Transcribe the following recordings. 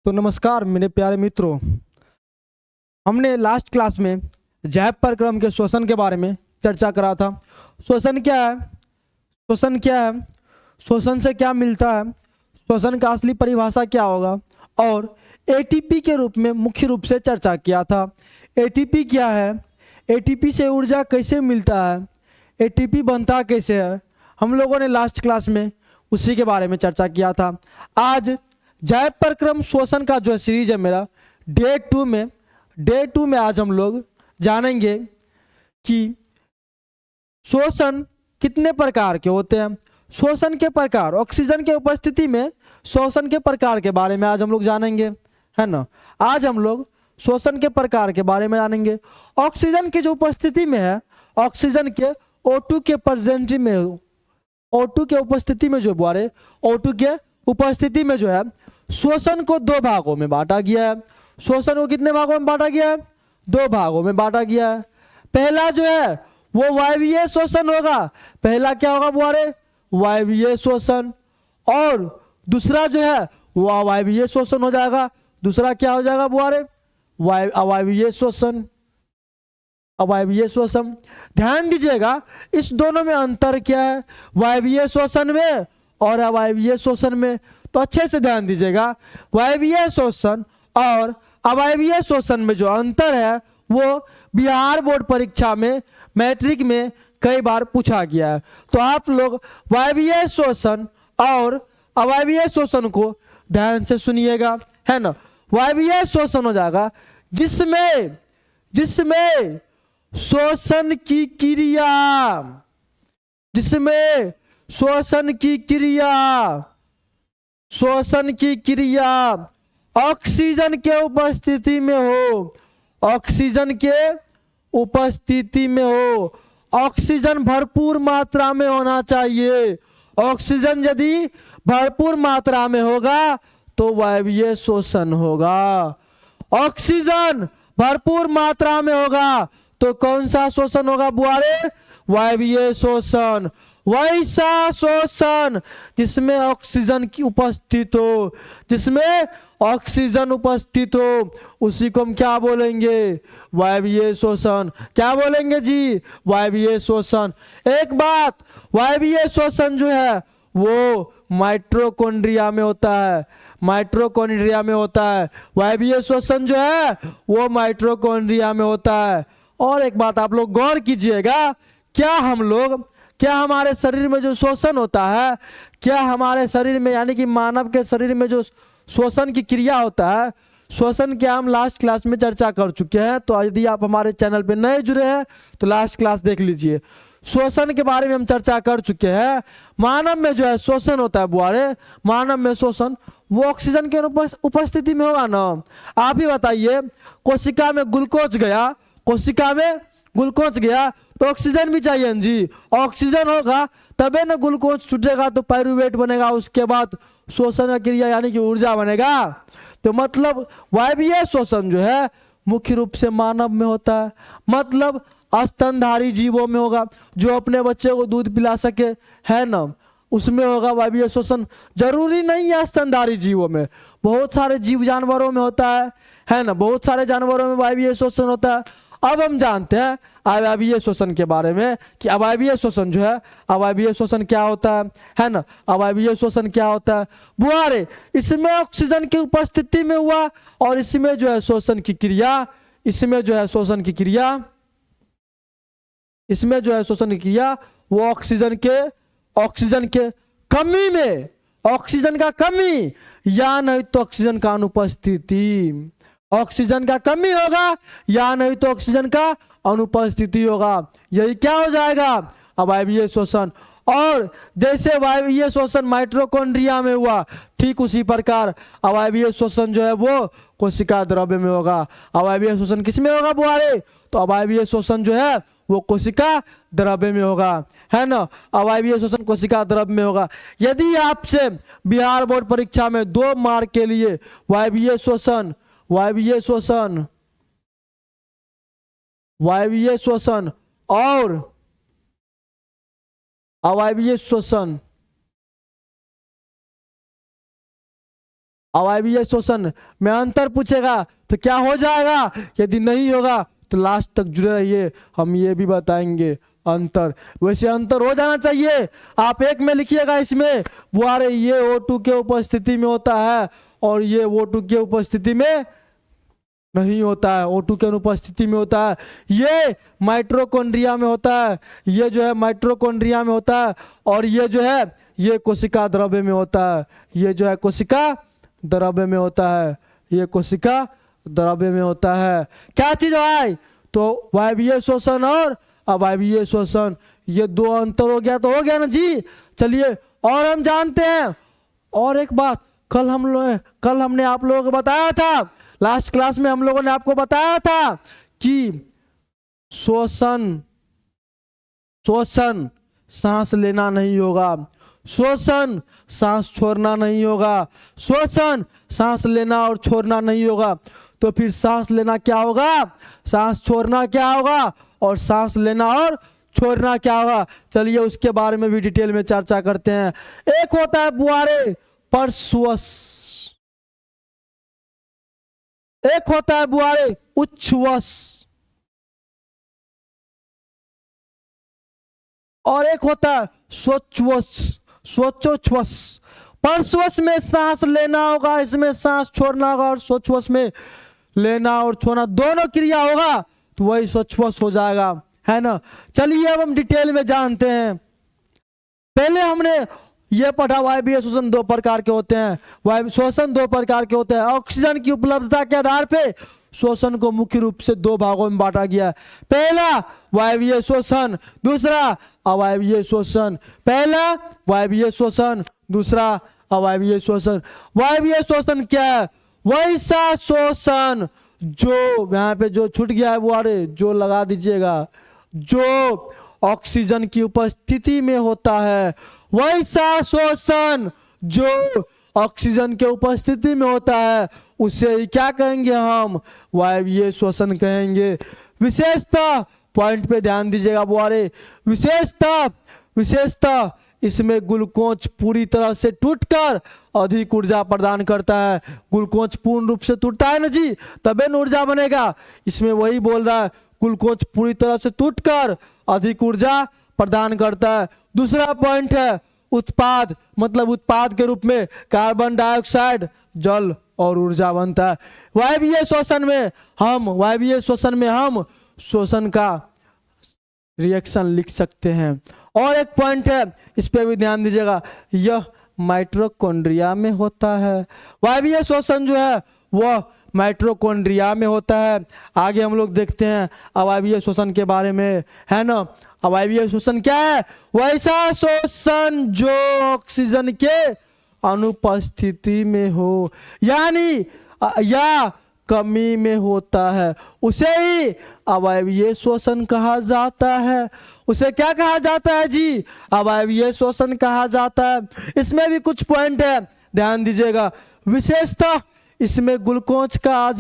तो नमस्कार मेरे प्यारे मित्रों। हमने लास्ट क्लास में जैव प्रक्रम के श्वसन के बारे में चर्चा करा था। श्वसन क्या है, श्वसन क्या है, श्वसन से क्या मिलता है, श्वसन का असली परिभाषा क्या होगा, और एटीपी के रूप में मुख्य रूप से चर्चा किया था। एटीपी क्या है, एटीपी से ऊर्जा कैसे मिलता है, एटीपी बनता कैसे है, हम लोगों ने लास्ट क्लास में उसी के बारे में चर्चा किया था। आज जैव प्रक्रम श्वसन का जो सीरीज है मेरा डे टू में आज हम लोग जानेंगे कि श्वसन कितने प्रकार के होते हैं, श्वसन के प्रकार, ऑक्सीजन के उपस्थिति में श्वसन के प्रकार के बारे में आज हम लोग जानेंगे, है ना। आज हम लोग श्वसन के प्रकार के बारे में जानेंगे। ऑक्सीजन की जो उपस्थिति में है, ऑक्सीजन के O2 के प्रेजेंट में, O2 के उपस्थिति में जो बुआरे O2 के उपस्थिति में जो है श्वसन को दो भागों में बांटा गया है। श्वसन को कितने भागों में बांटा गया है? दो भागों में बांटा गया है। पहला जो है वो वायवीय श्वसन होगा। पहला क्या होगा बुआरे? वायवीय श्वसन। और दूसरा जो है वो अवायवीय श्वसन हो जाएगा। दूसरा क्या हो जाएगा बुआरे? अवायवीय श्वसन। अवायवीय श्वसन। ध्यान दीजिएगा इस दोनों में अंतर क्या है, वायवीय श्वसन में और अवायवीय श्वसन में। तो अच्छे से ध्यान दीजिएगा, वायवीय श्वसन और अवायवीय श्वसन में जो अंतर है वो बिहार बोर्ड परीक्षा में मैट्रिक में कई बार पूछा गया है। तो आप लोग वायवीय श्वसन और अवायवीय श्वसन को ध्यान से सुनिएगा, है ना। वायवीय श्वसन हो जाएगा जिसमें श्वसन की क्रिया, जिसमें श्वसन की क्रिया ऑक्सीजन के उपस्थिति में हो, ऑक्सीजन के उपस्थिति में हो। ऑक्सीजन भरपूर मात्रा में होना चाहिए। ऑक्सीजन यदि भरपूर मात्रा में होगा तो वायवीय श्वसन होगा। ऑक्सीजन भरपूर मात्रा में होगा तो कौन सा श्वसन होगा बुआरे? वायवीय श्वसन। वैसा श्वसन जिसमें ऑक्सीजन की उपस्थित हो, जिसमें ऑक्सीजन उपस्थित हो, उसी को हम क्या बोलेंगे? वायवीय श्वसन। क्या बोलेंगे जी? वायवीय श्वसन। एक बात, वायवीय श्वसन जो है वो माइटोकॉन्ड्रिया में होता है, माइटोकॉन्ड्रिया में होता है। वायवीय श्वसन जो है वो माइटोकॉन्ड्रिया में होता है। और एक बात आप लोग गौर कीजिएगा, क्या हमारे शरीर में जो श्वसन होता है, क्या हमारे शरीर में यानी कि मानव के शरीर में जो श्वसन की क्रिया होता है, श्वसन क्या हम लास्ट क्लास में चर्चा कर चुके हैं। तो यदि आप हमारे चैनल पे नए जुड़े हैं तो लास्ट क्लास देख लीजिए, श्वसन के बारे में हम चर्चा कर चुके हैं। मानव में जो है श्वसन होता है बुआरे, मानव में श्वसन वो ऑक्सीजन के उपस्थिति में होगा ना। आप ही बताइए, कोशिका में ग्लूकोज गया, कोशिका में ग्लूकोज गया तो ऑक्सीजन भी चाहिए जी। ऑक्सीजन होगा तबे ना ग्लूकोज छूटेगा तो पायरुवेट बनेगा, उसके बाद श्वसन क्रिया यानी कि ऊर्जा बनेगा। तो मतलब वायवीय श्वसन जो है मुख्य रूप से मानव में होता है, मतलब स्तनधारी जीवों में होगा, जो अपने बच्चे को दूध पिला सके, है ना, उसमें होगा वायवीय श्वसन। जरूरी नहीं है स्तनधारी जीवों में, बहुत सारे जीव जानवरों में होता है ना, बहुत सारे जानवरों में वायवीय श्वसन होता है। अब हम जानते हैं अवायवीय श्वसन के बारे में कि अवायवीय श्वसन जो है, अवायवीय श्वसन क्या होता है ना। अवायवीय श्वसन क्या होता है बुआरे? इसमें ऑक्सीजन की उपस्थिति में हुआ और इसमें जो है श्वसन की क्रिया, इसमें जो है श्वसन की क्रिया, इसमें जो है श्वसन की क्रिया वो ऑक्सीजन के कमी में, ऑक्सीजन का कमी या नहीं तो ऑक्सीजन का अनुपस्थिति, ऑक्सीजन का कमी होगा या नहीं तो ऑक्सीजन का अनुपस्थिति होगा। यही क्या हो जाएगा? अवायवीय श्वसन। और जैसे वायवीय श्वसन माइटोकॉन्ड्रिया में हुआ, ठीक उसी प्रकार अवायवीय श्वसन जो है वो कोशिका द्रव्य में होगा। अवायवीय श्वसन किस में होगा बुआरे? तो अवायवीय श्वसन जो है वो कोशिका द्रव्य में होगा, है ना। अवायवीय श्वसन कोशिका द्रव्य में होगा। यदि आपसे बिहार बोर्ड परीक्षा में 2 मार्क के लिए वायवीय श्वसन और अवायवीय श्वसन में अंतर पूछेगा तो क्या हो जाएगा, यदि नहीं होगा तो लास्ट तक जुड़े रहिए, हम ये भी बताएंगे अंतर। वैसे अंतर हो जाना चाहिए, आप एक में लिखिएगा इसमें बुआरे ये O2 के उपस्थिति में होता है और ये O2 के उपस्थिति में नहीं होता है, O2 के अनुपस्थिति में होता है। ये माइटोकॉन्ड्रिया में होता है, ये जो है माइटोकॉन्ड्रिया में होता है, और ये जो है ये कोशिका द्रव्य में होता है, ये जो है कोशिका द्रव्य में होता है, ये कोशिका द्रव्य में होता है। क्या चीज है, तो वायवीय श्वसन और अवायवीय श्वसन, ये दो अंतर हो गया तो हो गया ना जी। चलिए और हम जानते हैं और एक बात, कल हमने आप लोगों को बताया था, लास्ट क्लास में हम लोगों ने आपको बताया था कि श्वसन सांस लेना नहीं होगा, श्वसन सांस छोड़ना नहीं होगा, श्वसन सांस लेना और छोड़ना नहीं होगा। तो फिर सांस लेना क्या होगा, सांस छोड़ना क्या होगा, और सांस लेना और छोड़ना क्या होगा। चलिए उसके बारे में भी डिटेल में चर्चा करते हैं। एक होता है बुआरे परश्वस, एक होता है बुआरे उच्छ्वस, और एक होता है स्वोच्छ्वस। परश्वस में सांस लेना होगा, इसमें सांस छोड़ना होगा, और स्वोच्छ्वस में लेना और छोड़ना दोनों क्रिया होगा तो वही स्वोच्छ्वस हो जाएगा, है ना। चलिए अब हम डिटेल में जानते हैं। पहले हमने ये पढ़ा वायवीय श्वसन दो प्रकार के होते हैं, श्वसन दो प्रकार के होते हैं। ऑक्सीजन की उपलब्धता के आधार पे श्वसन को मुख्य रूप से दो भागों में बांटा गया है। पहला वायवीय श्वसन, दूसरा अवायवीय श्वसन। पहला वायवीय श्वसन, दूसरा अवायवीय श्वसन। वायवीय श्वसन क्या है, वैसा श्वसन जो यहाँ पे जो छूट गया है वो अरे जो लगा दीजिएगा, जो ऑक्सीजन की उपस्थिति में होता है, वैसा श्वसन जो ऑक्सीजन के उपस्थिति में होता है, उसे ही क्या कहेंगे हम, वायवीय श्वसन कहेंगे। विशेषतः पॉइंट पे ध्यान दीजिएगा बुआरे, विशेषतः इसमें ग्लूकोज पूरी तरह से टूटकर अधिक ऊर्जा प्रदान करता है। ग्लूकोज पूर्ण रूप से टूटता है ना जी, तबे न ऊर्जा बनेगा। इसमें वही बोल रहा है, ग्लूकोज पूरी तरह से टूटकर अधिक ऊर्जा प्रदान करता है। दूसरा पॉइंट है उत्पाद, मतलब उत्पाद के रूप में कार्बन डाइऑक्साइड, जल और ऊर्जा बनता है। वायवीय श्वसन में हम श्वसन का रिएक्शन लिख सकते हैं। और एक पॉइंट है, इस पे भी ध्यान दीजिएगा, यह माइटोकॉन्ड्रिया में होता है। वायवीय श्वसन जो है वह माइटोकॉन्ड्रिया में होता है। आगे हम लोग देखते हैं अवायवीय श्वसन के बारे में, है ना। अवायवीय श्वसन क्या है, वैसा श्वसन जो ऑक्सीजन के अनुपस्थिति में हो यानी या कमी में होता है, उसे ही अवायवीय श्वसन कहा जाता है। उसे क्या कहा जाता है जी, अवायवीय श्वसन कहा जाता है। इसमें भी कुछ पॉइंट है, ध्यान दीजिएगा। विशेषतः इसमें ग्लूकोज का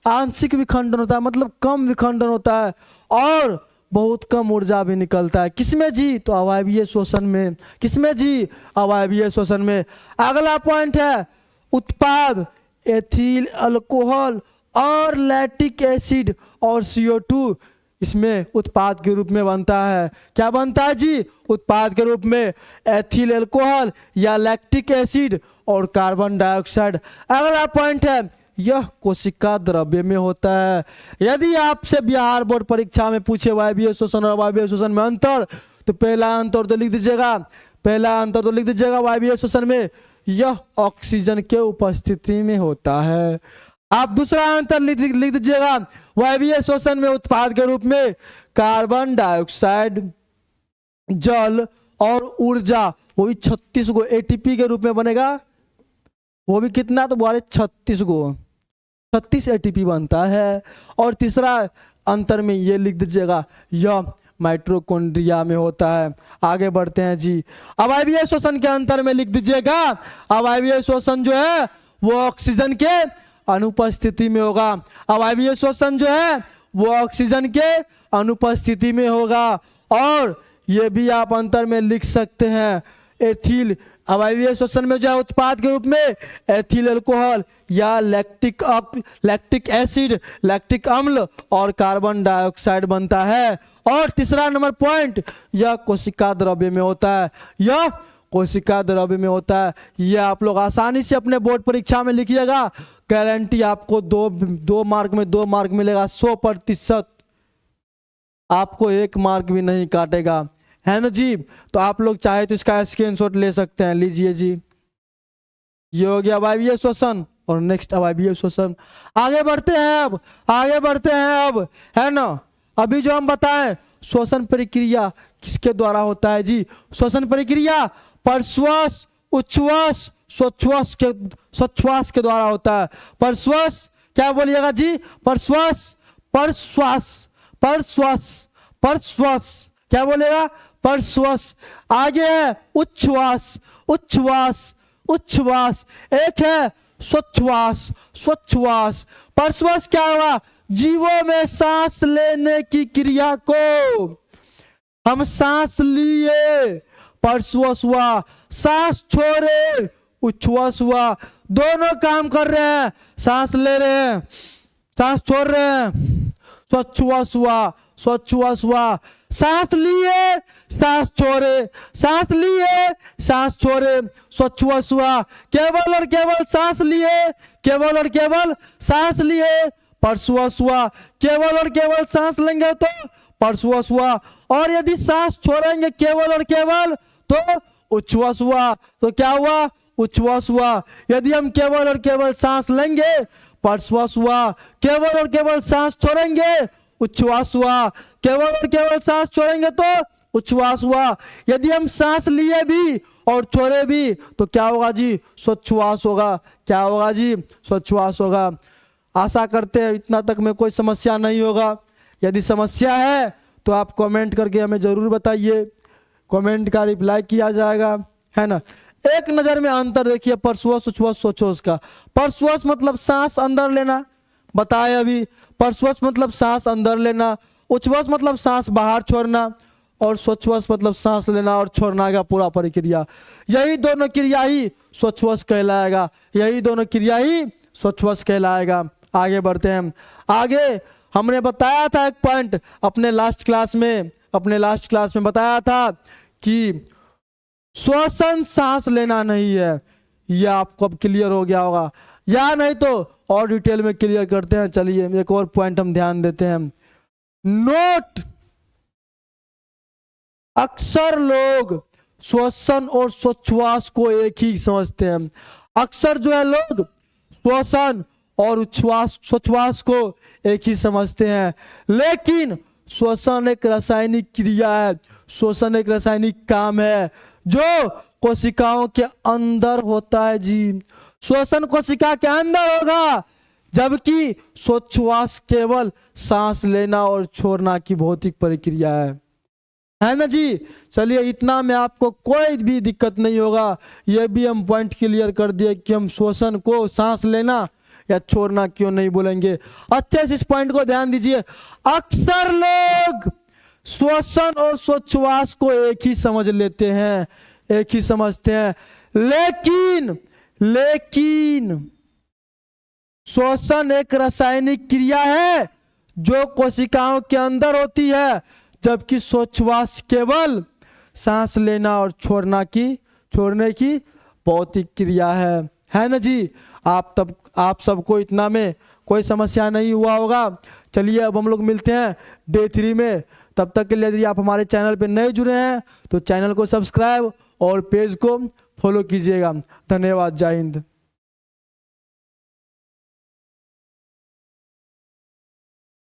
आंशिक विखंडन होता है, मतलब कम विखंडन होता है, और बहुत कम ऊर्जा भी निकलता है। किसमें जी, तो अवायवीय श्वसन में। किसमें जी, अवायवीय श्वसन में। अगला पॉइंट है उत्पाद, एथिल अल्कोहल और लैक्टिक एसिड और CO2 इसमें उत्पाद के रूप में बनता है। क्या बनता है जी, उत्पाद के रूप में एथिल अल्कोहल या लैक्टिक एसिड और कार्बन डाइऑक्साइड। अगला पॉइंट है, यह कोशिका द्रव्य में होता है। यदि आपसे बिहार बोर्ड परीक्षा में पूछे वायवीय श्वसन और अवायवीय श्वसन में अंतर, तो पहला अंतर तो लिख दीजिएगा, वायवीय श्वसन में यह ऑक्सीजन के उपस्थिति में होता है। आप दूसरा अंतर लिख दीजिएगा, वायवीय श्वसन में उत्पाद के रूप में कार्बन डाइऑक्साइड, जल और ऊर्जा, वो भी 36 गो ATP के रूप में बनेगा। वो भी कितना, तो बोले 36 ATP बनता है। और तीसरा अंतर में ये लिख दीजिएगा, यह माइटोकॉन्ड्रिया में होता है। आगे बढ़ते हैं जी, अवायवीय श्वसन के अंतर में लिख दीजिएगा, अवायवीय श्वसन जो है वो ऑक्सीजन के अनुपस्थिति में होगा। अवायवीय श्वसन जो है वो ऑक्सीजन के अनुपस्थिति में होगा। और ये भी आप अंतर में लिख सकते हैं, एथिल अवायवीय श्वसन में जो है उत्पाद के रूप में एथिल अल्कोहल या लैक्टिक एसिड, लैक्टिक अम्ल और कार्बन डाइऑक्साइड बनता है। और तीसरा नंबर पॉइंट, यह कोशिका द्रव्य में होता है, यह कोशिका द्रव्य में होता है। यह आप लोग आसानी से अपने बोर्ड परीक्षा में लिखिएगा, गारंटी आपको दो मार्क में 2 मार्क मिलेगा, 100%। आपको 1 मार्क भी नहीं काटेगा, है ना जी। तो आप लोग चाहे तो इसका स्क्रीनशॉट ले सकते हैं, लीजिए जी। ये हो गया अवायवीय श्वसन और नेक्स्ट अवायवीय श्वसन। आगे बढ़ते हैं अब, है ना। अभी जो हम बताएं श्वसन प्रक्रिया किसके द्वारा होता है जी? श्वसन प्रक्रिया परश्वास, उच्छ्वास, स्वच्छवास के द्वारा होता है। परश्वास क्या बोलिएगा जी? परश्वास, क्या बोलेगा? परश्वास। आगे है उच्छ्वास, एक है स्वच्छवास। परश्वास क्या होगा? जीवों में सांस लेने की क्रिया को हम सांस लिए, परश्वास हुआ, सांस छोड़े, उच्छ्वास हुआ। दोनों काम कर रहे हैं, सांस ले रहे हैं, सांस छोड़ रहे हैं, स्वच्छवास हुआ, सांस लिए, सांस छोड़े, सांस लिए, सांस छोड़े, स्वच्छवास हुआ। केवल और केवल सांस लिए, केवल और केवल सांस लिए, परश्वास हुआ। केवल और केवल सांस लेंगे तो परश्वास हुआ, और यदि सांस छोड़ेंगे केवल और केवल तो उच्छ्वास हुआ। तो क्या हुआ? उच्छ्वास हुआ। यदि हम केवल और केवल सांस लेंगे परश्वास हुआ, केवल और केवल सांस छोड़ेंगे उच्छ्वास हुआ, केवल और केवल सांस छोड़ेंगे तो उच्छ्वास हुआ। यदि हम सांस लिए भी और छोड़े भी तो क्या होगा जी? स्वच्छवास होगा। क्या होगा जी? स्वच्छवास होगा। आशा करते हैं इतना तक में कोई समस्या नहीं होगा। यदि समस्या है तो आप कमेंट करके हमें जरूर बताइए, कमेंट का रिप्लाई किया जाएगा, है ना। एक नजर में अंतर देखिए परश्वास, उच्छ्वास, स्वच्छवास का। परश्वास मतलब सांस अंदर लेना, बताए अभी। परश्वास मतलब सांस अंदर लेना, उच्छ्वास मतलब सांस बाहर छोड़ना, और स्वच्छवास मतलब सांस लेना और छोड़ना का पूरा प्रक्रिया। यही दोनों क्रिया ही स्वच्छवास कहलाएगा, यही दोनों क्रिया ही स्वच्छवास कहलाएगा। आगे बढ़ते हैं। आगे हमने बताया था एक पॉइंट अपने लास्ट क्लास में बताया था कि श्वसन सांस लेना नहीं है। यह आपको अब क्लियर हो गया होगा, या नहीं तो और डिटेल में क्लियर करते हैं। चलिए एक और पॉइंट हम ध्यान देते हैं। नोट, अक्सर लोग श्वसन और स्वच्छवास को एक ही समझते हैं। अक्सर जो है लोग श्वसन और स्वच्छवास को एक ही समझते हैं, लेकिन श्वसन एक रासायनिक क्रिया है, श्वसन एक रासायनिक काम है जो कोशिकाओं के अंदर होता है जी। श्वसन कोशिका के अंदर होगा, जबकि स्वच्छवास केवल सांस लेना और छोड़ना की भौतिक प्रक्रिया है ना जी। चलिए इतना में आपको कोई भी दिक्कत नहीं होगा। यह भी हम पॉइंट क्लियर कर दिए कि हम श्वसन को सांस लेना या छोड़ना क्यों नहीं बोलेंगे। अच्छे से इस पॉइंट को ध्यान दीजिए। अक्सर लोग श्वसन और स्वच्छवास को एक ही समझ लेते हैं, एक ही समझते हैं, लेकिन श्वसन एक रासायनिक क्रिया है जो कोशिकाओं के अंदर होती है, जबकि स्वच्छवास केवल सांस लेना और छोड़ने की भौतिक क्रिया है ना जी। आप सबको इतना में कोई समस्या नहीं हुआ होगा। चलिए अब हम लोग मिलते हैं डे 3 में। तब तक के लिए यदि आप हमारे चैनल पे नए जुड़े हैं तो चैनल को सब्सक्राइब और पेज को फॉलो कीजिएगा। धन्यवाद। जय हिंद।